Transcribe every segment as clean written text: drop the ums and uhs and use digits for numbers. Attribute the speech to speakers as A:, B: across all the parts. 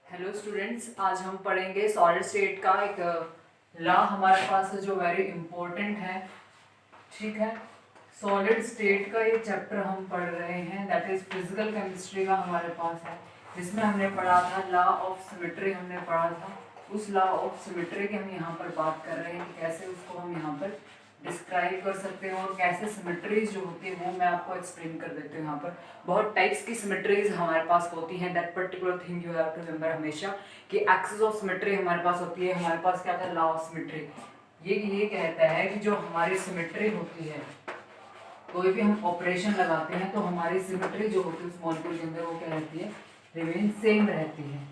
A: Hello students, आज हम पढ़ेंगे सॉलिड स्टेट का एक लॉ हमारे पास है जो वेरी इंपॉर्टेंट है। ठीक है, सॉलिड स्टेट का ये चैप्टर हम पढ़ रहे हैं, दैट इज फिजिकल केमिस्ट्री का हमारे पास है, जिसमें हमने पढ़ा था लॉ ऑफ सिमेट्री। हमने पढ़ा था उस लॉ ऑफ सिमेट्री की हम यहाँ पर बात कर रहे हैं कि कैसे उसको हम यहाँ पर डिस्क्राइब कर सकते हैं और कैसे सिमेट्रीज जो होती है वो मैं आपको एक्सप्लेन कर देती हूँ। यहाँ पर बहुत टाइप्स की सिमेट्रीज हमारे पास होती हैं। That particular thing you have to remember हमेशा कि एक्सिस ऑफ सिमेट्री हमारे पास होती है। हमारे पास क्या था, लॉ ऑफ सिमेट्री। ये कहता है कि जो हमारी सिमेट्री होती है, कोई भी हम ऑपरेशन लगाते हैं तो हमारी सिमेट्री जो होती है उस मॉलिक्यूल के अंदर वो क्या रहती है, रिमेन सेम रहती है।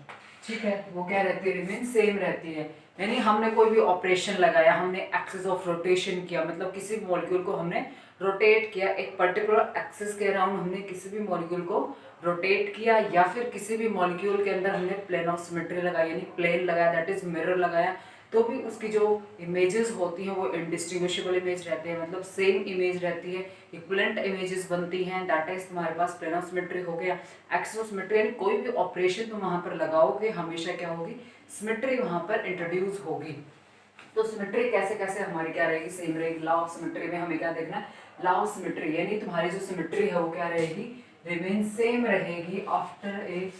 A: ठीक है, वो क्या रहती है, रिमेन सेम रहती है। यानी हमने कोई भी ऑपरेशन लगाया, हमने एक्सिस ऑफ रोटेशन किया, मतलब किसी भी मॉलिक्यूल को हमने रोटेट किया, एक पर्टिकुलर एक्सिस के अराउंड हमने किसी भी मॉलिक्यूल को रोटेट किया, या फिर किसी भी मॉलिक्यूल के अंदर हमने प्लेन ऑफ सिमेट्री लगाई, यानी प्लेन लगाया, दैट इज मिरर लगाया, तो भी उसकी जो इमेजेस होती हैं वो इंडिस्टिंग्विशेबल इमेज रहते हैं, मतलब सेम इमेज रहती है, इक्विवेलेंट इमेजेस बनती हैं। दैट इज तुम्हारे पास प्लेन ऑफ सिमेट्री हो गया। एक्सिस ऑफ सिमेट्री यानी कोई भी ऑपरेशन तुम वहां पर लगाओगे हमेशा क्या होगी, सिमेट्री वहां पर इंट्रोड्यूस होगी। तो सिमेट्री कैसे कैसे हमारी क्या रहेगी, सेम रहेगी। लॉ ऑफ सिमेट्री में हमें क्या देखना है, लॉ ऑफ सिमेट्री यानी तुम्हारी जो सिमेट्री है वो क्या रहेगी, रिमेन सेम रहेगी after a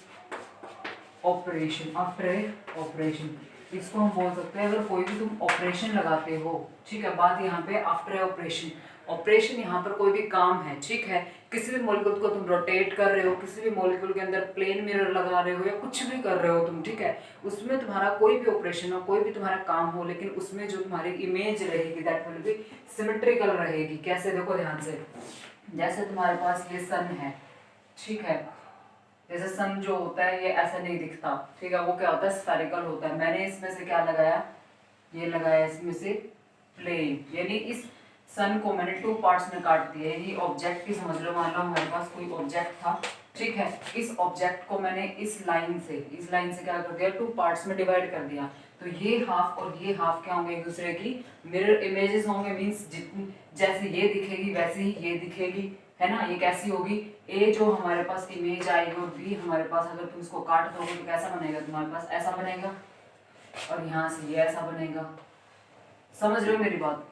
A: operation. After a operation इसको हम बोल सकते हैं, अगर कोई भी तुम ऑपरेशन लगाते हो, ठीक है, बात यहाँ पे आफ्टर ऑपरेशन। ऑपरेशन यहाँ पर कोई भी काम है, ठीक है, किसी भी मॉलिक्यूल को तुम रोटेट कर रहे हो, किसी भी मॉलिक्यूल के अंदर प्लेन मिरर लगा रहे हो या कुछ भी कर रहे हो तुम, ठीक है, उसमें तुम्हारा कोई भी ऑपरेशन हो, कोई भी तुम्हारा काम हो, लेकिन उसमें जो तुम्हारी इमेज रहेगी दैट विल बी सिमेट्रिकल रहेगी। कैसे, देखो ध्यान से, जैसे तुम्हारे पास ये सन है, ठीक है, जैसे सन जो होता है ये ऐसा नहीं दिखता, ठीक है, वो क्या होता है, स्फेरिकल होता है। मैंने इसमें से क्या लगाया, ये लगाया इसमें से प्लेन, यानी इस सन को मैंने टू पार्ट्स में काट दिया। यानी ऑब्जेक्ट की समझ लो, मान लो हमारे पास कोई ऑब्जेक्ट था, ठीक है, इस ऑब्जेक्ट को मैंने इस लाइन से क्या कर दिया, टू पार्ट्स में डिवाइड कर दिया। तो ये हाफ और ये हाफ क्या होंगे, एक दूसरे की मिरर इमेजेस होंगे, मीन्स जितनी जैसे ये दिखेगी वैसे ही ये दिखेगी, है ना। ये कैसी होगी, ए जो हमारे पास इमेज आएगी और बी हमारे पास, अगर तुम इसको काट दोगे तो कैसा बनेगा, तुम्हारे पास ऐसा बनेगा और यहाँ से ये ऐसा बनेगा। समझ रहे हो मेरी बात,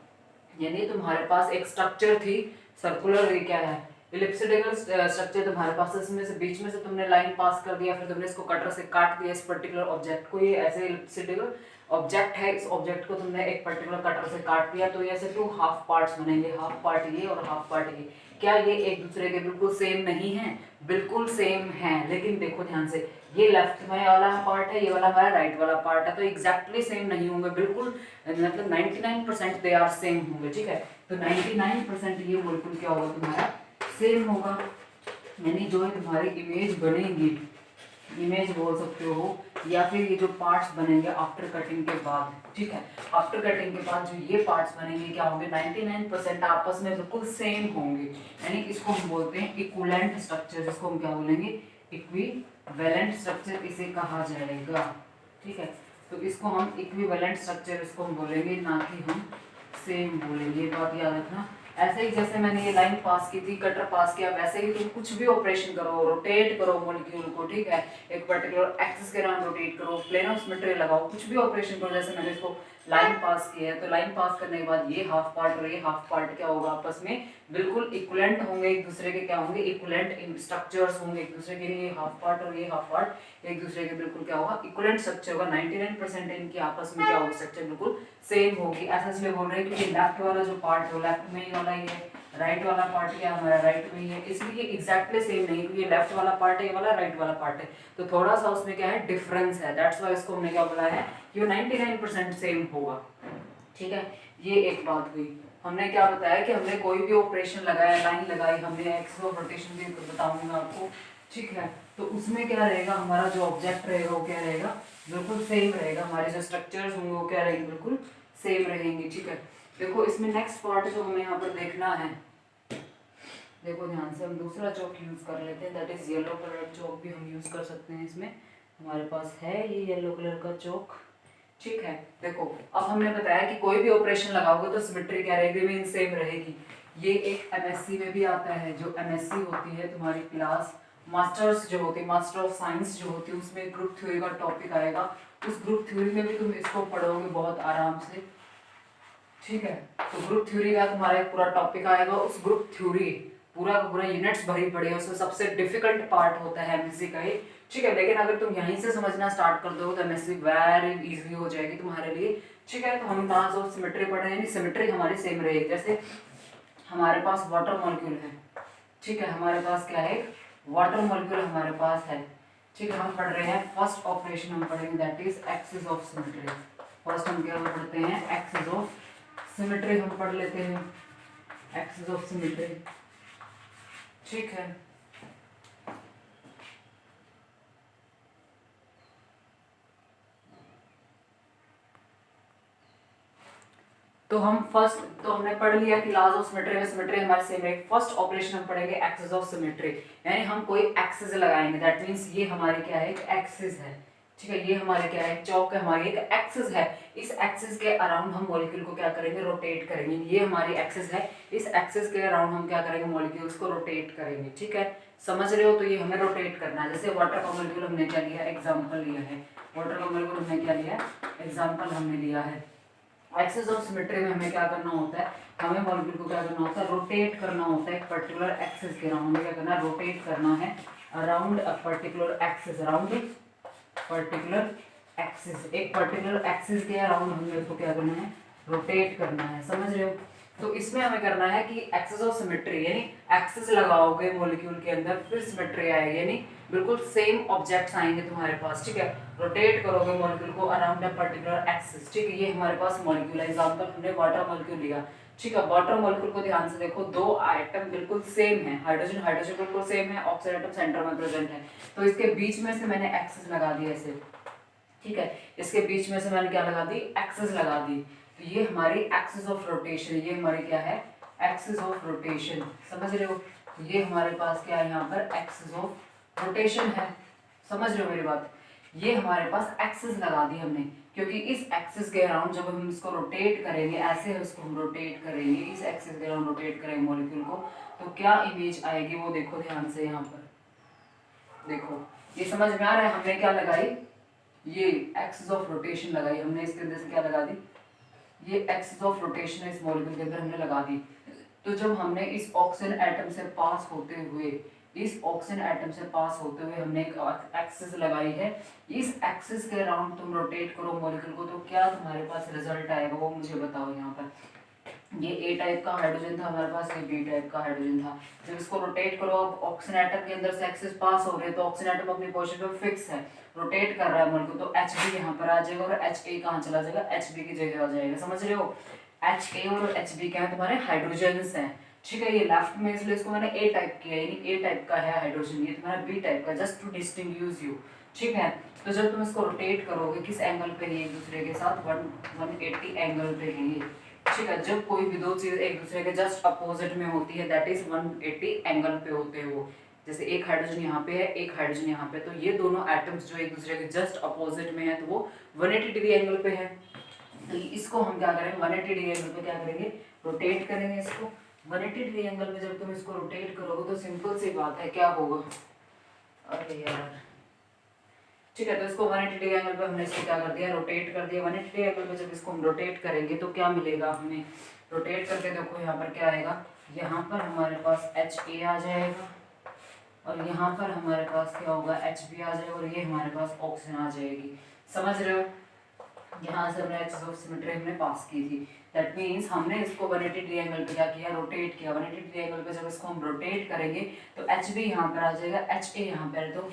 A: यानी तुम्हारे पास एक स्ट्रक्चर थी सर्कुलर, ये क्या है, इलिप्सिडिकल स्ट्रक्चर तुम्हारे पास, इसमें से बीच में से तुमने लाइन पास कर दिया, फिर तुमने इसको कटर से काट दिया इस पर्टिकुलर ऑब्जेक्ट को। ये ऐसे इलिप्सिडिकल ऑब्जेक्ट है, इस ऑब्जेक्ट को तुमने एक पर्टिकुलर कटर से काट दिया, तो ये ऐसे टू हाफ पार्ट्स बनेंगे, हाफ पार्ट ये और हाफ पार्ट ये। क्या ये एक दूसरे के बिल्कुल सेम नहीं है, बिल्कुल सेम है, लेकिन देखो ध्यान से, ये लेफ्ट में वाला पार्ट है, ये वाला हमारा राइट वाला पार्ट है, तो एग्जैक्टली सेम नहीं होंगे, बिल्कुल मतलब 99% दे आर सेम होंगे, ठीक है। तो 99% ये मॉलिक्यूल क्या होगा, तुम्हारा सेम होगा, यानी जो है तुम्हारी इमेज बनेगी, इमेज बोल सकते हो, या फिर ये जो पार्ट्स बनेंगे आफ्टर कटिंग के बाद, ठीक है, आफ्टर कटिंग के बाद जो ये पार्ट्स बनेंगे क्या होंगे, 99% आपस में बिल्कुल सेम होंगे, यानी इसको हम बोलते हैं इक्विवेलेंट स्ट्रक्चर, जिसको हम क्या बोलेंगे, इक्विवेलेंट स्ट्रक्चर इसे कहा जाएगा, ठीक है। तो इसको हम इक्विवेलेंट स्ट्रक्चर इसको हम बोलेंगे, ना कि हम सेम बोलेंगे, ये बात याद रखना। ऐसे ही जैसे मैंने ये लाइन पास की थी, कटर पास किया, वैसे ही तुम कुछ भी ऑपरेशन करो, रोटेट करो मॉलिक्यूल को, ठीक है, एक पर्टिकुलर एक्सिस के अराउंड रोटेट करो, प्लेन ऑफ सिमेट्री लगाओ, कुछ भी ऑपरेशन करो, जैसे मैंने इसको लाइन पास की है, तो लाइन पास करने के बाद ये हाफ पार्ट और ये हाफ पार्ट क्या होगा, आपस में बिल्कुल इक्विवेलेंट होंगे, एक दूसरे के क्या होंगे, इक्विवेलेंट स्ट्रक्चर्स होंगे एक दूसरे के लिए, हाफ पार्ट और ये हाफ पार्ट एक दूसरे के बिल्कुल क्या होगा, इक्विवेलेंट स्ट्रक्चर होगा। 99% इनकी आपस में क्या होगा, स्ट्रक्चर बिल्कुल सेम होगी। ऐसा इसलिए बोल रहे हैं क्योंकि लेफ्ट वाला जो पार्ट है लेफ्ट में ही वाला ही है, राइट वाला पार्ट क्या हमारा राइट में ही है, इसलिए एग्जैक्टली सेम नहीं, क्योंकि लेफ्ट वाला पार्ट है, ये वाला राइट वाला पार्ट है, तो थोड़ा सा उसमें क्या है, डिफरेंस है। दैट्स वाई इसको हमने क्या बोला है कि वो 99% सेम होगा, ठीक है। ये एक बात हुई। हमने क्या बताया कि हमने कोई भी ऑपरेशन लगाया, लाइन लगाई, हमने एक्सिस ऑफ रोटेशन भी बताऊंगा आपको, ठीक है, तो उसमें क्या रहेगा, हमारा जो ऑब्जेक्ट रहेगा वो क्या रहेगा, बिल्कुल सेम रहेगा, हमारे जो स्ट्रक्चर्स होंगे वो क्या रहेंगे, बिल्कुल सेम रहेंगे, ठीक है। देखो इसमें नेक्स्ट पार्ट जो हमें यहाँ पर देखना है, देखो ध्यान से, हम दूसरा चौक यूज कर लेते हैं, दैट इज येलो कलर चौक भी हम यूज कर सकते हैं। इसमें हमारे पास है ये येलो कलर का चौक, ठीक है। देखो अब हमने बताया कि कोई भी ऑपरेशन लगाओगे तो सिमेट्री क्या रहेगी, सेम रहेगी। ये एक एमएससी में भी आता है, जो एमएससी होती है तुम्हारी क्लास मास्टर्स जो होती है, मास्टर ऑफ साइंस जो होती है, उसमें ग्रुप थ्योरी का टॉपिक आएगा। उस ग्रुप थ्योरी में भी तुम इसको पढ़ोगे बहुत आराम से, ठीक है। तो ग्रुप थ्योरी का तुम्हारा एक पूरा टॉपिक आएगा। उस ग्रुप थ्योरी पूरा का पूरा यूनिट्स भरी पड़ी है, उसमें सबसे डिफिकल्ट पार्ट होता है एमएससी का ही, ठीक है। लेकिन अगर तुम यहीं से समझना स्टार्ट कर दो तो एमएससी वेरी इजी हो जाएगी तुम्हारे लिए, ठीक है। तो हम लाज ऑफ सिमेट्री पढ़ रहे हैं, सिमेट्री हमारी सेम रहेगी। जैसे हमारे पास वाटर मॉलिक्यूल है, ठीक है, हमारे पास क्या है, वाटर मॉलिक्यूल हमारे पास है, ठीक है। हम पढ़ रहे हैं फर्स्ट ऑपरेशन हम पढ़ेंगे that is axis of symmetry. First हम क्या पढ़ते हैं, एक्सिस ऑफ सिमेट्री हम पढ़ लेते हैं, एक्सिस ऑफ सिमेट्री, ठीक है। तो हम फर्स्ट तो हमने पढ़ लिया कि लॉज ऑफ सिमेट्री में सिमेट्री हमारे सेम है। फर्स्ट ऑपरेशन हम पढ़ेंगे एक्सिस ऑफ सिमेट्री, यानी हम कोई एक्सिस लगाएंगे, दैट मींस ये हमारी क्या है, एक एक्सिस है, ठीक है। ये हमारे क्या है, चौक है, हमारी एक एक्सिस है। इस एक्सिस के अराउंड हम मॉलिक्यूल को क्या करेंगे, रोटेट करेंगे। ये हमारी एक्सिस है, इस एक्सिस के अराउंड हम क्या करेंगे, मॉलिक्यूल्स को रोटेट करेंगे, ठीक है। समझ रहे हो, तो ये हमें रोटेट करना है। जैसे वाटर का मॉलिक्यूल हमने क्या लिया, एग्जांपल लिया है, वाटर का मॉलिक्यूल हमने क्या लिया, एग्जांपल हमने लिया है। एक्सिस ऑफ सिमेट्री में हमें क्या करना होता है, हमें मॉलिक्यूल को क्या करना होता है, रोटेट करना होता है एक पर्टिकुलर एक्सिस के अराउंड। क्या करना है, रोटेट करना है around a particular axis, around particular axis, एक पर्टिकुलर एक्सिस के अराउंड हमें इसको क्या करना है, रोटेट करना है, समझ रहे हो। तो इसमें हमें करना है कि एक्सिस ऑफ सिमेट्री, यानी एक्सिस लगाओगे मॉलिक्यूल के अंदर, फिर सिमेट्री आएगी, यानी बिल्कुल सेम ऑब्जेक्ट्स आएंगे तुम्हारे पास, ठीक है। रोटेट करोगे मॉलिक्यूल को अराउंड अ पर्टिकुलर एक्सिस, ठीक है। ये हमारे पास मॉलिक्यूल है, एग्जांपल हमने वाटर मॉलिक्यूल लिया, ठीक है। वाटर मॉलिक्यूल को ध्यान से देखो, दो आइटम बिल्कुल सेम है, हाइड्रोजन हाइड्रोजन बिल्कुल सेम है, ऑक्सीजन एटम सेंटर में प्रेजेंट है। तो इसके बीच में से मैंने एक्सिस लगा दी ऐसे, ठीक है। इसके बीच में से मैंने क्या लगा दी, एक्सिस लगा दी। तो ये हमारी एक्सिस ऑफ रोटेशन, ये हमारी क्या है, एक्सिस ऑफ रोटेशन, समझ रहे हो। ये हमारे पास क्या है, यहाँ पर एक्सिस ऑफ रोटेशन है, समझ रहे हो मेरी बात। ये हमारे पास एक्सिस लगा दी हमने, क्योंकि इस एक्सिस के अराउंड जब हम इसको रोटेट करेंगे, ऐसे इसको हम रोटेट करेंगे, इस एक्सिस के अराउंड रोटेट करेंगे मॉलिक्यूल को, तो क्या इमेज आएगी वो देखो ध्यान से। यहाँ पर देखो, ये समझ में आ रहा है, हमने क्या लगाई, ये एक्सिस ऑफ रोटेशन लगाई हमने, इसके अंदर से क्या लगा दी, ये एक्सिस ऑफ रोटेशन इस मॉलिक्यूल के अंदर हमने लगा दी। तो जब हमने इस ऑक्सीजन एटम से पास होते हुए, इस ऑक्सीजन एटम से पास होते हुए हमने एक एक्सिस लगाई है, इस एक्सिस के अराउंड तुम रोटेट करो मॉलिक्यूल को, तो क्या तुम्हारे पास रिजल्ट आएगा वो मुझे बताओ। यहाँ पर ये ए टाइप का हाइड्रोजन था हमारे पास, ये बी टाइप का हाइड्रोजन था। जब इसको रोटेट करो, अब ऑक्सीजन एटम के अंदर से एक्सिस पास हो रहे हैं, तो ऑक्सीजन एटम अपनी पोजीशन पे फिक्स है, रोटेट कर रहा है मॉलिक्यूल, तो एच बी यहाँ पर आ जाएगा, और एच ए कहाँ चला जाएगा, एच बी की जगह आ जाएगा, समझ रहे हो। एच ए और एच बी क्या है, तुम्हारे हाइड्रोजन्स हैं, ठीक है। ये लेफ्ट में इसलिए इसको मैंने ए टाइप किया, यानी ए टाइप का है हाइड्रोजन, ये तुम्हारा बी टाइप का, जस्ट टू डिस्टिंग्विश यू, ठीक है। तो जब तुम इसको रोटेट करोगे, किस एंगल पे है, एक दूसरे के साथ 180 एंगल पे है ये, ठीक है। जब कोई भी दो चीज एक दूसरे के जस्ट अपोजिट में होती है, दैट इज 180 एंगल पे होते हैं वो। जैसे एक हाइड्रोजन यहाँ पे है, एक हाइड्रोजन यहाँ पे, तो ये दोनों एटम्स जो एक दूसरे के जस्ट अपोजिट में है, तो वो 180 डिग्री एंगल पे है। तो इसको हम क्या करेंगे, 180 डिग्री एंगल पे क्या करेंगे, रोटेट करेंगे इसको। 180 डिग्री एंगल पे जब तुम इसको रोटेट करोगे, तो सिंपल सी बात है, क्या होगा, अरे यार, ठीक है। तो इसको 180 डिग्री एंगल पे हमने इसको क्या कर दिया, रोटेट कर दिया। 180 डिग्री एंगल पे जब इसको हम रोटेट करेंगे, तो क्या मिलेगा हमें, रोटेट करके देखो यहाँ पर क्या आएगा, यहाँ पर हमारे पास एच ए आ जाएगा, और यहाँ पर हमारे पास क्या होगा, एच बी आ जाएगा, और ये हमारे पास ऑक्सीजन आ जाएगी, समझ रहे हो। यहाँ से हमने एक्सिस ऑफ सिमेट्री हमने पास की थी, दैट मीन्स हमने इसको 180 डिग्री एंगल पे क्या किया, रोटेट किया। 180 डिग्री एंगल पे जब इसको हम रोटेट करेंगे, तो एच बी यहाँ पर आ जाएगा, एच ए यहाँ पर, तो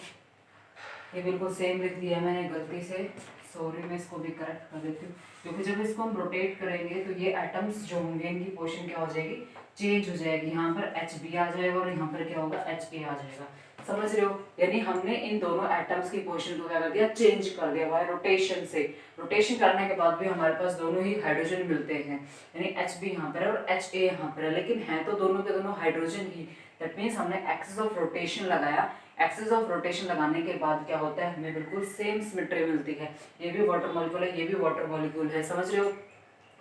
A: ये बिल्कुल सेम लिख दिया है मैंने गलती से, सॉरी, मैं इसको भी करेक्ट कर देती हूँ, क्योंकि जब इसको हम रोटेट करेंगे, तो ये एटम्स जो होंगे इनकी पोजीशन क्या हो जाएगी, चेंज हो जाएगी। यहाँ पर एच बी आ जाएगा, और यहाँ पर क्या होगा, एच ए आ जाएगा, समझ रहे हो। यानी हमने इन दोनों एटम्स की पोजीशन को क्या कर दिया, चेंज कर दिया बाय रोटेशन से। रोटेशन करने के बाद भी हमारे पास दोनों ही हाइड्रोजन मिलते हैं, यानी एच बी यहाँ पर है और एच ए यहाँ पर है, लेकिन है तो दोनों के दोनों हाइड्रोजन ही। दैट मीन्स हमने एक्सिस ऑफ रोटेशन लगाया। एक्सिस ऑफ रोटेशन लगाने के बाद क्या होता है, हमें बिल्कुल सेम सिमेट्री मिलती है। ये भी वाटर मॉलिक्यूल है, ये भी वाटर मॉलिक्यूल है, समझ रहे हो।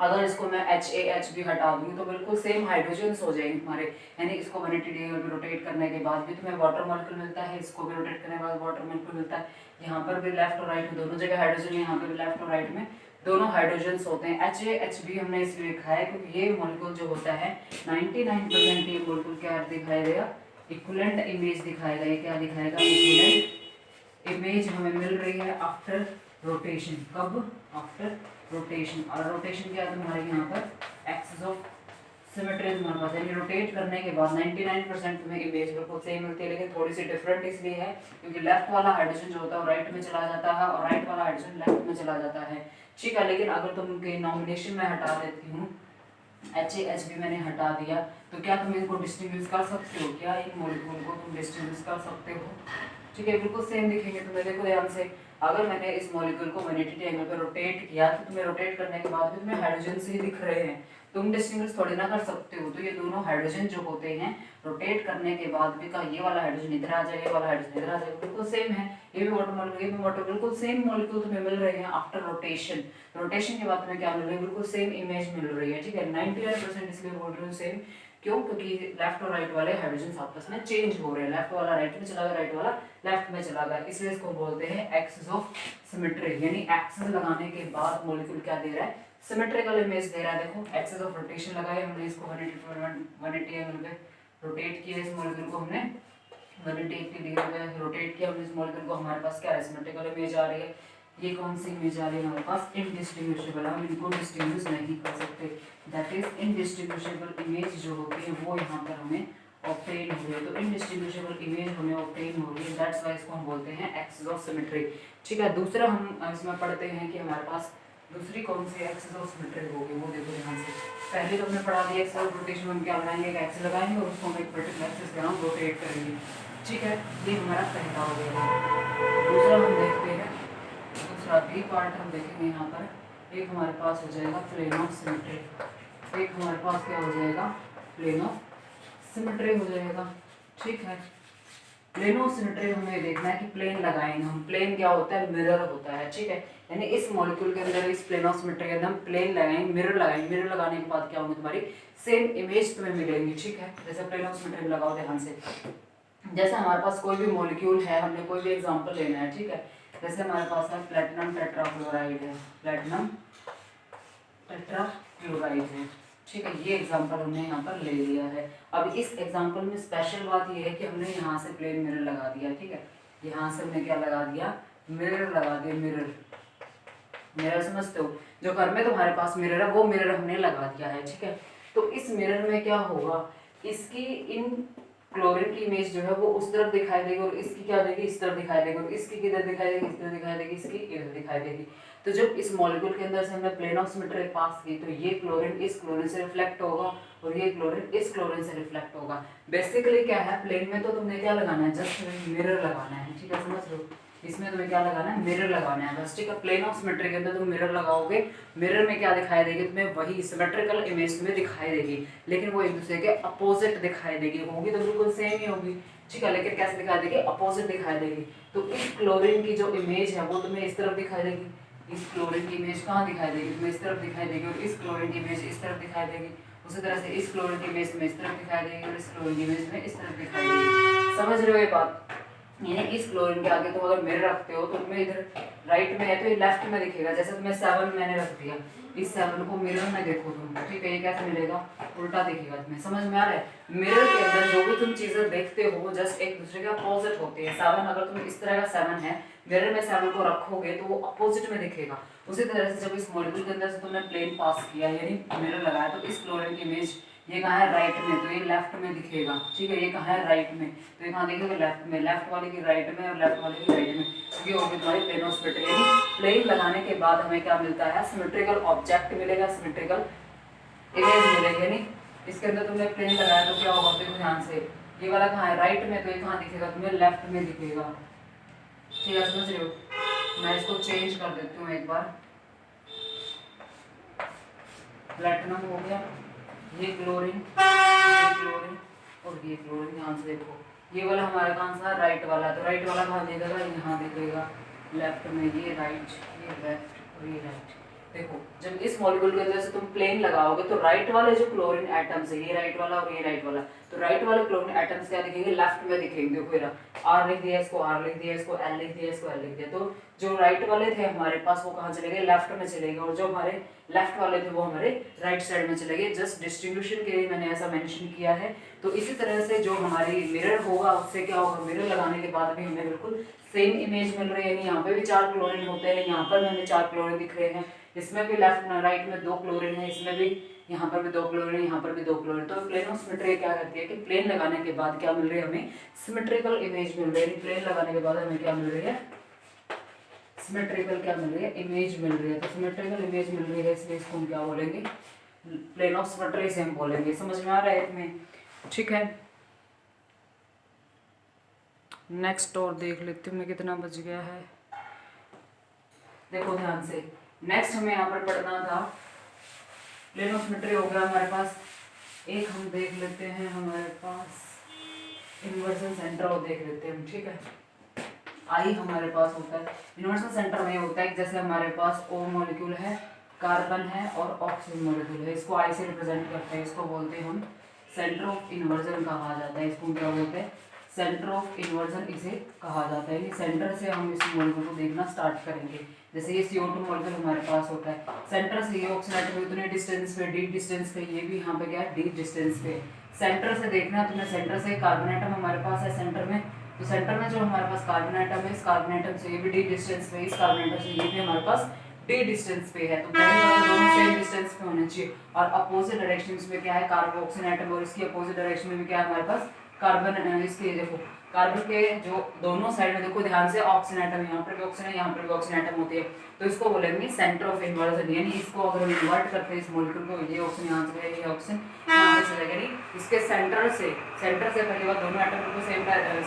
A: अगर इसको मैं HAH भी हटा दूँ तो बिल्कुल सेम हाइड्रोजन्स हो जाएंगे तुम्हारे, यानी इसको 180 डिग्री में रोटेट करने के बाद भी तुम्हें वाटर मॉलिक्यूल मिलता है, इसको भी रोटेट करने के बाद वाटर मॉलिक्यूल मिलता है। यहाँ पर भी लेफ्ट और राइट में दोनों जगह हाइड्रोजन है, यहाँ पर भी लेफ्ट और राइट में दोनों हाइड्रोजन्स होते हैं। HAH भी हमने इसलिए लिखा है क्योंकि ये मॉलिक्यूल जो होता है 99% ये मॉलिक्यूल क्या दिखाई देगा, इक्विवेलेंट इमेज दिखाएगा। ये क्या दिखाएगा, इक्विवेलेंट इमेज हमें मिल रही है आफ्टर रोटेशन। कब, आफ्टर रोटेशन। और रोटेशन क्या है तुम्हारे यहाँ पर, एक्सिस ऑफ सिमेट्री तुम्हारे पास, यानी रोटेट करने के बाद 99% तुम्हें इमेज बिल्कुल सेम मिलती है, लेकिन थोड़ी सी डिफरेंट इसलिए है क्योंकि लेफ्ट वाला हाइड्रोजन जो होता है वो राइट में चला जाता है और राइट वाला हाइड्रोजन लेफ्ट में चला जाता है, ठीक है। लेकिन अगर तुम उनके नॉमिनेशन में हटा देती हूँ, HAH भी मैंने हटा दिया, तो क्या तुम इनको डिस्टिंग्विश कर सकते हो, क्या इन मॉलिक्यूल को तुम डिस्टिंग्विश कर सकते हो, ठीक है, बिल्कुल सेम दिखेंगे तुम्हें। देखो ध्यान से, अगर मैंने इस मॉलिक्यूल को 180 एंगल पर रोटेट किया तो तुम्हें रोटेट करने के बाद भी तुम्हें हाइड्रोजन से ही दिख रहे हैं, तुम डिस्टिंग्विश थोड़ी ना कर सकते हो। तो ये दोनों हाइड्रोजन जो होते हैं रोटेट करने के बाद भी का ये वाला हाइड्रोजन इधर आ जाएगा, ये वाला हाइड्रोजन इधर आ जाएगा, बिल्कुल सेम है। ये भी वाटर मॉलिक्यूल, ये भी वाटर, बिल्कुल सेम मॉलिक्यूल तुम्हें मिल रहे हैं आफ्टर रोटेशन। रोटेशन के बाद तुम्हें क्या मिल रही है, बिल्कुल सेम इमेज मिल रही है, ठीक है। 99% इसलिए बोल रही हूँ सेम, क्यों, क्योंकि लेफ्ट और राइट वाले हाइड्रोजन आपस में चेंज हो रहे हैं, लेफ्ट वाला राइट में चला गया, राइट वाला लेफ्ट में चला गया, इसलिए इसको बोलते हैं एक्सिस ऑफ सिमेट्री। यानी एक्सिस लगाने के बाद मॉलिक्यूल क्या दे रहा है, सिमेट्रिकल इमेज दे रहा है। देखो एक्सिस ऑफ रोटेशन लगाए हमने, इसको 180 एंगल पे रोटेट किया, इस मॉलिक्यूल को हमने 180 डिग्री पे रोटेट किया हमने इस मॉलिक्यूल को, हमारे पास क्या है, सिमेट्रिकल इमेज आ रही है। ये कौन सी इमेज आ रही है हमारे पास, इनडिस्टिंग्विशेबल, हम इनको डिस्टिंग्विश नहीं कर सकते, दैट इज इनडिस्टिंग्विशेबल इमेज जो होती है वो यहाँ पर हमें ऑब्टेन हुई है। तो इनडिस्टिंग्विशेबल इमेज हमें ऑब्टेन हो रही है, दैट्स व्हाई इसको हम बोलते हैं एक्सिस ऑफ सिमेट्री, ठीक है। दूसरा हम इसमें पढ़ते हैं कि हमारे पास दूसरी कौन सी एक्सिस ऑफ सिमेट्री होगी, वो देखो ध्यान से। पहले तो हमने पढ़ा दिया एक्सिस ऑफ रोटेशन, हम क्या बनाएंगे, एक एक्सिस लगाएंगे और उसको हम एक पर्टिकुलर एक्सिस के नाम रोटेट करेंगे, ठीक है। ये हमारा पहला हो गया। दूसरा हम देखते हैं, दूसरा बी पार्ट हम देखेंगे यहाँ पर। एक हमारे पास हो जाएगा प्लेन ऑफ सिमेट्री, एक हमारे पास क्या हो जाएगा, प्लेन ऑफ सिमेट्री हो जाएगा, ठीक है। प्लेन ऑफ सिमेट्री हमें देखना है कि प्लेन लगाएंगे हम, प्लेन क्या होता है, मिरर होता है, ठीक है। यानी इस मॉलिक्यूल के अंदर, इस प्लेन ऑफ सिमेट्री के अंदर हम प्लेन लगाएंगे, मिरर लगाएंगे, मिरर लगाने के बाद क्या होगी, तुम्हारी सेम इमेज तुम्हें मिलेंगी, ठीक है। जैसे प्लेन ऑफ सिमेट्री लगाओ ध्यान से, जैसे हमारे पास कोई भी मॉलिक्यूल है, हमने कोई भी एग्जांपल लेना है, ठीक है। जैसे हमारे पास है प्लेटिनम टेट्राक्लोराइड है, प्लेटिनम टेट्राक्लोराइड है, ठीक है। ये एग्जांपल हमने यहाँ पर ले लिया है। अब इस एग्जांपल में स्पेशल बात ये है कि हमने यहाँ से प्लेन मिरर लगा दिया, ठीक है। यहाँ से हमने क्या लगा दिया, मिरर लगा दिया, मिरर, मिरर समझते हो, जो घर में तुम्हारे पास मिरर है वो मिरर हमने लगा दिया है, ठीक है। तो इस मिरर में क्या होगा, इसकी इन क्लोरीन की इमेज जो है वो उस तरफ दिखाई देगी और इसकी क्या देगी, इस तरफ दिखाई देगी, और इसकी किधर दिखाई देगी, इस तरफ दिखाई देगी, इसकी इधर दिखाई देगी। तो जब इस मॉलिक्यूल के अंदर से हमने प्लेन ऑफ सिमेट्री पास की तो ये क्लोरीन इस क्लोरीन से रिफ्लेक्ट होगा और ये क्लोरीन इस क्लोरीन से रिफ्लेक्ट होगा। बेसिकली क्या है, प्लेन में तो तुमने क्या लगाना है, जस्ट मिरर लगाना है, ठीक है, समझ लो। इसमें तुम्हें क्या लगाना है, मिरर लगाना है बस, ठीक है। प्लेन ऑफ सिमेट्री के अंदर तुम मिरर लगाओगे, मिरर में क्या दिखाई देगी तुम्हें, वही सिमेट्रिकल इमेज तुम्हें दिखाई देगी, लेकिन वो एक दूसरे के अपोजिट दिखाई देगी, होगी तो बिल्कुल सेम ही होगी, ठीक है, लेकिन कैसे दिखाई देगी, अपोजिट दिखाई देगी। तो इस क्लोरीन की जो इमेज है वो तुम्हें इस तरफ दिखाई देगी, इस क्लोरीन की इमेज कहाँ दिखाई देगी, तुम्हें इस तरफ दिखाई देगी, और इस क्लोरीन की इमेज इस तरफ दिखाई देगी। उसी तरह से इस क्लोरीन की इमेज में इस तरफ दिखाई देगी और इस क्लोरीन की इमेज में इस तरफ दिखाई देगी। समझ रहे हो ये बात, यानी इस क्लोरीन के आगे तुम अगर मिरर रखते हो तो तुम्हें इधर राइट में है तो ये लेफ्ट में दिखेगा। जैसे तुम्हें 7 मैंने रख दिया, इस 7 को मिरर में देखो तुम, ठीक है, ये कैसे मिलेगा, उल्टा दिखेगा, तुम्हें समझ में आ रहा है। मिरर के अंदर जो भी तुम चीजें देखते हो जस्ट एक दूसरे के अपोजिट होती है। 7 अगर तुम इस तरह का 7 है, मिरर में 7 को रखोगे तो वो अपोजिट में दिखेगा। उसी तरह से जब इस मॉलिक्यूल के अंदर से तुमने प्लेन पास किया यानी मिरर लगाया तो इस क्लोरीन की इमेज ये कहाँ है, राइट में, तो ये लेफ्ट में दिखेगा, ठीक है। ये कहाँ है, राइट में, तो ये कहाँ दिखेगा, लेफ्ट में, लेफ्ट वाले की राइट में और लेफ्ट वाले की राइट में। ये होगी तुम्हारी प्लेन ऑफ सिमेट्री। यानी प्लेन लगाने के बाद हमें क्या मिलता है, सिमेट्रिकल ऑब्जेक्ट मिलेगा, सिमेट्रिकल इमेज मिलेगी। यानी इसके अंदर तुमने प्लेन लगाया तो क्या होगा, देखो ध्यान से, ये वाला कहाँ है, राइट में, तो ये कहाँ दिखेगा तुम्हें, लेफ्ट में दिखेगा, ठीक है, समझ रहे हो। मैं इसको चेंज कर देती हूँ एक बार, प्लेटिनम हो गया, ये क्लोरीन और ये क्लोरीन, ध्यान से देखो, ये वाला हमारा कौन सा, राइट वाला, तो राइट वाला कहाँ दिखेगा, यहाँ दिखेगा, लेफ्ट में, ये राइट, ये लेफ्ट और ये राइट, देखो जब इस मॉलिक्यूल के अंदर से तुम प्लेन लगाओगे तो राइट वाले जो क्लोरीन एटम्स है, ये राइट वाला और ये राइट वाला, तो राइट वाले क्लोरीन एटम्स क्या दिखेंगे, लेफ्ट में दिखेंगे। देखो ये आर लिख दिया, इसको आर लिख दिया, इसको एल लिख दिया, इसको एल लिख दिया। तो जो राइट वाले थे हमारे पास वो कहाँ चले गए, लेफ्ट में चले गए, और जो हमारे लेफ्ट वाले थे वो हमारे राइट साइड में चले गए। जस्ट डिस्ट्रीब्यूशन के लिए मैंने ऐसा मेंशन किया है। तो इसी तरह से जो हमारी मिरर होगा उससे क्या होगा, मिरर लगाने के बाद भी हमें बिल्कुल सेम इमेज मिल रही है। यानी यहाँ पे भी 4 क्लोरीन होते हैं, यहाँ पर भी हमें 4 क्लोरीन दिख रहे हैं, इसमें भी लेफ्ट राइट में 2 क्लोरीन है, इसमें भी, यहाँ पर भी 2 क्लोरीन, यहाँ पर भी 2 क्लोरीन। तो प्लेन ऑफ सिमेट्री क्या करती है कि प्लेन लगाने के बाद क्या मिल रही है, हमें सिमेट्रिकल इमेज मिल रही है। प्लेन लगाने के बाद हमें क्या मिल रही है, सिमेट्रिकल क्या मिल रही है, इमेज मिल रही है। तो सिमेट्रिकल इमेज मिल रही है, इसलिए इसको हम क्या बोलेंगे, प्लेन ऑफ सिमेट्री से हम बोलेंगे। समझ में आ रहा है इसमें, ठीक है। नेक्स्ट और देख लेते हैं कितना बच गया है, देखो ध्यान से। नेक्स्ट हमें यहाँ पर पढ़ना था, प्लेन ऑफ सिमेट्री हो गया हमारे पास। एक हम देख लेते हैं हमारे पास इन्वर्सल सेंटर, और देख लेते हैं, ठीक है। आई हमारे पास होता है इन्वर्सल सेंटर में, होता है जैसे हमारे पास O मॉलिक्यूल है, कार्बन है और ऑक्सीजन मॉलिक्यूल है, इसको आई से रिप्रेजेंट करते हैं, इसको बोलते हैं हम सेंटर ऑफ इन्वर्जन कहा जाता है। इसको क्या बोलते हैं, सेंटर ऑफ इन्वर्जन इसे कहा जाता है। सेंटर से हम इस मॉलिक्यूल को देखना स्टार्ट करेंगे। जैसे ये CO2 मॉलिक्यूल हमारे पास होता है, सेंटर से ये ऑक्सीजन एटम उतने डिस्टेंस पे, डी डिस्टेंस पे, ये भी यहाँ पे क्या है, डी डिस्टेंस पे। सेंटर से देखना है तुम्हें, सेंटर से कार्बन एटम हमारे पास है सेंटर में, तो सेंटर में जो हमारे पास कार्बन एटम है, इस कार्बन एटम से ये भी डी डिस्टेंस पे, इस कार्बन एटम से ये भी हमारे पास डी डिस्टेंस पे है। तो पहले वाले दोनों सेम डिस्टेंस पे होने चाहिए। और अपोजिट डायरेक्शन में क्या है, कार्बोक्सिल एटम, और इसकी अपोजिट डायरेक्शन में भी क्या है हमारे पास कार्बन, इसके देखो कार्बन के जो दोनों साइड में देखो ध्यान से ऑक्सीजन एटम, यहाँ पर भी ऑक्सीजन है, यहाँ पर भी ऑक्सीजन एटम होती है। तो इसको बोलेंगे सेंटर ऑफ इन्वर्जन। यानी इसको अगर हम इन्वर्ट करते हैं इस मॉलिक्यूल को, ये ऑक्सीजन यहाँ से ये ऑक्सीजन यहाँ पे चलेगा, यानी इसके सेंटर से पहली बार दोनों एटम को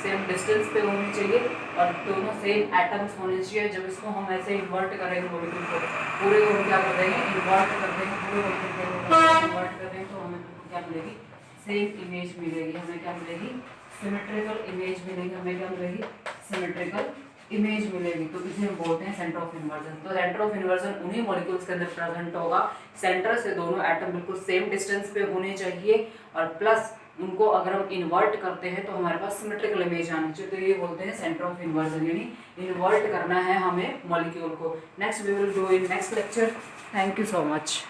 A: सेम डिस्टेंस पे होनी चाहिए और दोनों सेम एटम्स होने चाहिए। जब इसको हम ऐसे इन्वर्ट करेंगे मॉलिक्यूल को, पूरे को हम क्या कर देंगे, इन्वर्ट कर देंगे, पूरे मॉलिक्यूल को इन्वर्ट कर देंगे, तो हमें क्या मिलेगी, सेम इमेज मिलेगी। हमें क्या मिलेगी, सिमेट्रिकल इमेज मिलेगी। हमें क्या मिलेगी, सिमेट्रिकल इमेज मिलेगी। तो इसे हम बोलते हैं सेंटर ऑफ इन्वर्जन। तो सेंटर ऑफ इन्वर्जन उन्हीं मॉलिक्यूल्स के अंदर प्रेजेंट होगा, सेंटर से दोनों एटम बिल्कुल सेम डिस्टेंस पे होने चाहिए, और प्लस उनको अगर हम इन्वर्ट करते हैं तो हमारे पास सिमेट्रिकल इमेज आनी चाहिए। तो ये बोलते हैं सेंटर ऑफ इन्वर्जन, यानी इन्वर्ट करना है हमें मॉलिक्यूल को। Next we will do in next lecture. Thank you so much.